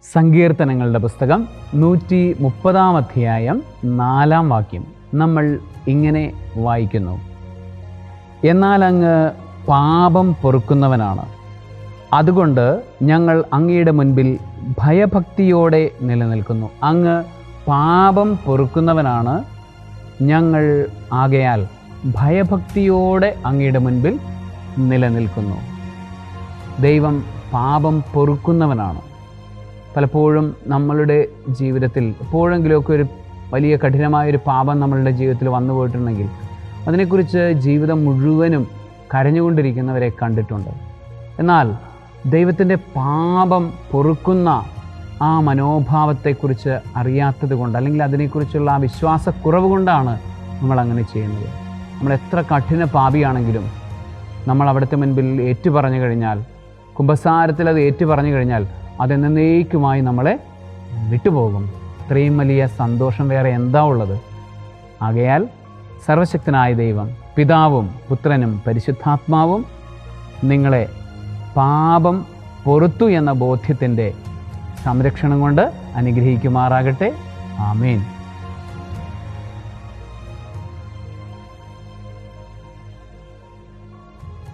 സങ്കീർത്തനങ്ങളുടെ പുസ്തകം 130 അധ്യായം 4 വാക്യം നമ്മൾ ഇങ്ങനെ വായിക്കുന്നു. എന്നാൽ അങ്ങ് പാപം പൊറുക്കുന്നവനാണ്, അതുകൊണ്ട് ഞങ്ങൾ അങ്ങയുടെ മുൻപിൽ ഭയഭക്തിയോടെ നിലനിൽക്കുന്നു. അങ്ങ് പാപം പൊറുക്കുന്നവനാണ്, ഞങ്ങൾ ആകയാൽ ഭയഭക്തിയോടെ അങ്ങയുടെ മുൻപിൽ നിലനിൽക്കുന്നു. ദൈവം പാപം പൊറുക്കുന്നവനാണ്. പലപ്പോഴും നമ്മളുടെ ജീവിതത്തിൽ എപ്പോഴെങ്കിലുമൊക്കെ ഒരു വലിയ കഠിനമായൊരു പാപം നമ്മളുടെ ജീവിതത്തിൽ വന്നു പോയിട്ടുണ്ടെങ്കിൽ അതിനെക്കുറിച്ച് ജീവിതം മുഴുവനും കരഞ്ഞുകൊണ്ടിരിക്കുന്നവരെ കണ്ടിട്ടുണ്ട്. എന്നാൽ ദൈവത്തിൻ്റെ പാപം പൊറുക്കുന്ന ആ മനോഭാവത്തെക്കുറിച്ച് അറിയാത്തത് കൊണ്ട്, അല്ലെങ്കിൽ അതിനെക്കുറിച്ചുള്ള ആ വിശ്വാസക്കുറവ് കൊണ്ടാണ് നമ്മളങ്ങനെ ചെയ്യുന്നത്. നമ്മൾ എത്ര കഠിന പാപിയാണെങ്കിലും നമ്മൾ അവിടുത്തെ മുൻപിൽ ഏറ്റുപറഞ്ഞു കഴിഞ്ഞാൽ, കുമ്പസാരത്തിൽ അത് ഏറ്റുപറഞ്ഞു കഴിഞ്ഞാൽ അതെന്നേക്കുമായി നമ്മളെ വിട്ടുപോകും. ഇത്രയും വലിയ സന്തോഷം വേറെ എന്താ ഉള്ളത്? ആകയാൽ സർവശക്തനായ ദൈവം, പിതാവും പുത്രനും പരിശുദ്ധാത്മാവും നിങ്ങളെ പാപം പൊറുത്തു എന്ന ബോധ്യത്തിൻ്റെ സംരക്ഷണം കൊണ്ട് അനുഗ്രഹിക്കുമാറാകട്ടെ. ആമേൻ.